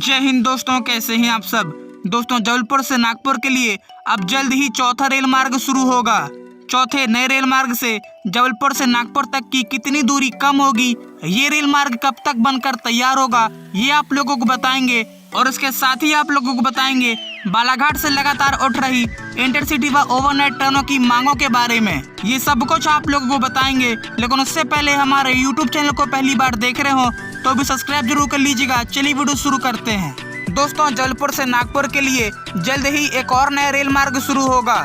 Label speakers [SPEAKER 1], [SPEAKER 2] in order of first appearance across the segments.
[SPEAKER 1] जय हिंद दोस्तों, कैसे हैं आप सब। दोस्तों, जबलपुर से नागपुर के लिए अब जल्द ही चौथा रेल मार्ग शुरू होगा। चौथे नए रेल मार्ग से जबलपुर से नागपुर तक की कितनी दूरी कम होगी, ये रेल मार्ग कब तक बनकर तैयार होगा, ये आप लोगों को बताएंगे। और इसके साथ ही आप लोगों को बताएंगे बालाघाट से लगातार उठ रही इंटरसिटी व ओवरनाइट ट्रेनों की मांगों के बारे में। ये सब कुछ आप लोगों को बताएंगे, लेकिन उससे पहले हमारे यूट्यूब चैनल को पहली बार देख रहे हो तो भी सब्सक्राइब जरूर कर लीजिएगा। चलिए वीडियो शुरू करते हैं। दोस्तों, जबलपुर से नागपुर के लिए जल्द ही एक और नया रेल मार्ग शुरू होगा।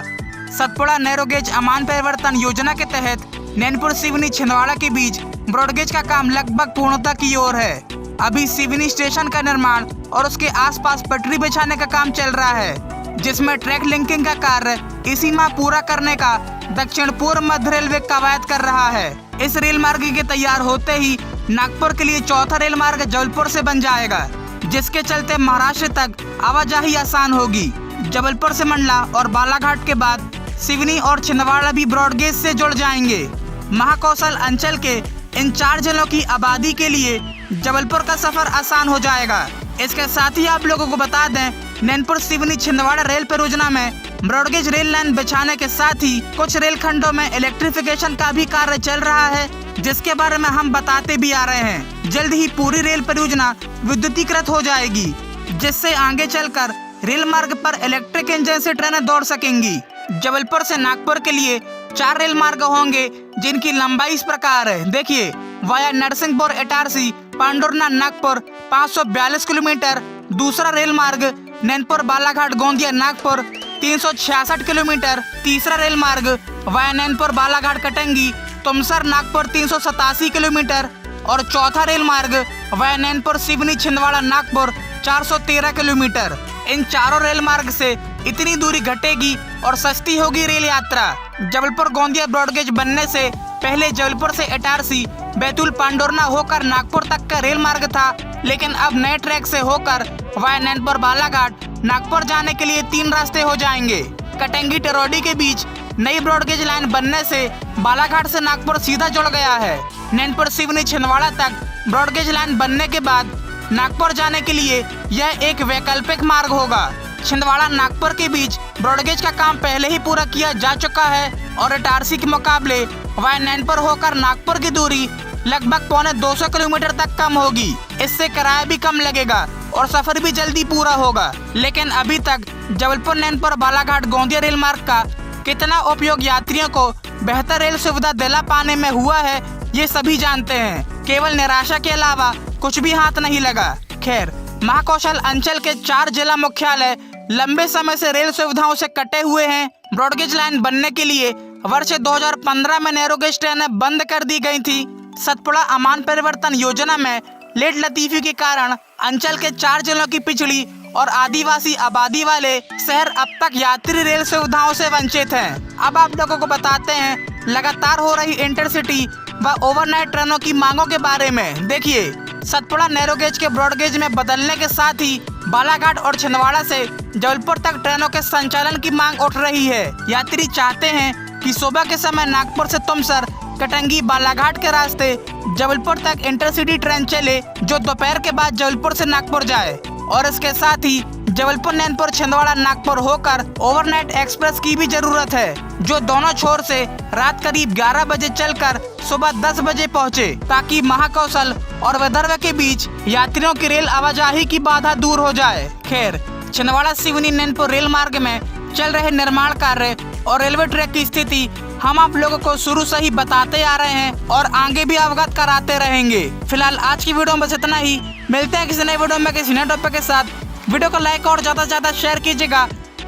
[SPEAKER 1] सतपुड़ा नैरोगेज अमान परिवर्तन योजना के तहत नैनपुर सिवनी छिंदवाड़ा के बीच ब्रॉडगेज का काम लगभग पूर्णता की ओर है। अभी सिवनी स्टेशन का निर्माण और उसके आसपास पटरी बिछाने का काम चल रहा है, जिसमें ट्रैक लिंकिंग का कार्य इसी माह पूरा करने का दक्षिण पूर्व मध्य रेलवे कवायद कर रहा है। इस रेल मार्ग के तैयार होते ही नागपुर के लिए चौथा रेल मार्ग जबलपुर से बन जाएगा, जिसके चलते महाराष्ट्र तक आवाजाही आसान होगी। जबलपुर से मंडला और बालाघाट के बाद सिवनी और छिंदवाड़ा भी ब्रॉडगेज से जुड़ जाएंगे। महाकौशल अंचल के इन 4 जिलों की आबादी के लिए जबलपुर का सफर आसान हो जाएगा। इसके साथ ही आप लोगों को बता दें, नैनपुर सिवनी छिंदवाड़ा रेल परियोजना में ब्रॉडगेज रेल लाइन बिछाने के साथ ही कुछ रेल खंडों में इलेक्ट्रिफिकेशन का भी कार्य चल रहा है, जिसके बारे में हम बताते भी आ रहे हैं। जल्द ही पूरी रेल परियोजना विद्युतीकृत हो जाएगी, जिससे आगे चलकर रेल मार्ग पर इलेक्ट्रिक इंजन से ट्रेनें दौड़ सकेंगी। जबलपुर से नागपुर के लिए 4 रेल मार्ग होंगे, जिनकी लंबाई इस प्रकार है। देखिए, वाया नरसिंहपुर इटारसी पांडुरना नागपुर 542 किलोमीटर। दूसरा रेल मार्ग नैनपुर बालाघाट गोंदिया नागपुर 366 किलोमीटर। तीसरा रेल मार्ग वाया नैनपुर बालाघाट कटंगी तुमसर नागपुर 387 किलोमीटर। और चौथा रेल मार्ग वाया नैनपुर सिवनी छिंदवाड़ा नागपुर 413 किलोमीटर। इन चारों रेल मार्ग से इतनी दूरी घटेगी और सस्ती होगी रेल यात्रा। जबलपुर गोंदिया ब्रॉडगेज बनने से पहले जबलपुर से इटारसी बैतूल पांडुरना होकर नागपुर तक का रेल मार्ग था, लेकिन अब नए ट्रैक से होकर वाया नैनपुर बालाघाट नागपुर जाने के लिए 3 रास्ते हो जाएंगे। कटंगी टेरोडी के बीच नई ब्रॉडगेज लाइन बनने से बालाघाट से नागपुर सीधा जुड़ गया है। नैनपुर सिवनी छिंदवाड़ा तक ब्रॉडगेज लाइन बनने के बाद नागपुर जाने के लिए यह एक वैकल्पिक मार्ग होगा। छिंदवाड़ा नागपुर के बीच ब्रॉडगेज का काम पहले ही पूरा किया जा चुका है और इटारसी के मुकाबले वाया नैनपुर होकर नागपुर की दूरी लगभग 250 किलोमीटर तक कम होगी। इससे किराया भी कम लगेगा और सफर भी जल्दी पूरा होगा। लेकिन अभी तक जबलपुर नैनपुर बालाघाट गोंदिया रेल मार्ग का कितना उपयोग यात्रियों को बेहतर रेल सुविधा दिला पाने में हुआ है, ये सभी जानते हैं। केवल निराशा के अलावा कुछ भी हाथ नहीं लगा। खैर, महाकौशल अंचल के 4 जिला मुख्यालय लंबे समय से रेल सुविधाओं से कटे हुए हैं। ब्रॉडगेज लाइन बनने के लिए वर्ष 2015 में नैरोगेज ट्रेनें बंद कर दी गई थी। सतपुड़ा अमान परिवर्तन योजना में लेट लतीफी के कारण अंचल के 4 जिलों की पिछड़ी और आदिवासी आबादी वाले शहर अब तक यात्री रेल सुविधाओं से वंचित हैं। अब आप लोगों को बताते हैं लगातार हो रही इंटरसिटी व ओवरनाइट ट्रेनों की मांगों के बारे में। देखिए, सतपुड़ा नैरोगेज के ब्रॉडगेज में बदलने के साथ ही बालाघाट और छिंदवाड़ा से जबलपुर तक ट्रेनों के संचालन की मांग उठ रही है। यात्री चाहते हैं कि सुबह के समय नागपुर से तुमसर कटंगी बालाघाट के रास्ते जबलपुर तक इंटरसिटी ट्रेन चले, जो दोपहर के बाद जबलपुर से नागपुर जाए। और इसके साथ ही जबलपुर नैनपुर छिंदवाड़ा नागपुर होकर ओवरनाइट एक्सप्रेस की भी जरूरत है, जो दोनों छोर से रात करीब 11 बजे चलकर सुबह 10 बजे पहुंचे, ताकि महाकौशल और विदर्भ के बीच यात्रियों की रेल आवाजाही की बाधा दूर हो जाए। खैर, छिंदवाड़ा सिवनी नैनपुर रेल मार्ग में चल रहे निर्माण कार्य और रेलवे ट्रैक की स्थिति हम आप लोगों को शुरू से ही बताते आ रहे हैं और आगे भी अवगत कराते रहेंगे। फिलहाल आज की वीडियो में बस इतना ही। मिलते हैं किसी नए वीडियो में किसी नए टॉपिक के साथ। वीडियो को लाइक और ज्यादा से ज्यादा शेयर कीजिएगा,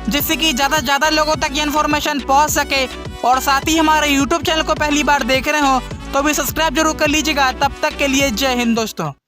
[SPEAKER 1] जिससे कि ज्यादा से ज्यादा लोगों तक ये इन्फॉर्मेशन पहुंच सके। और साथ ही हमारे यूट्यूब चैनल को पहली बार देख रहे हो तो भी सब्सक्राइब जरूर कर लीजिएगा। तब तक के लिए जय हिंद दोस्तों।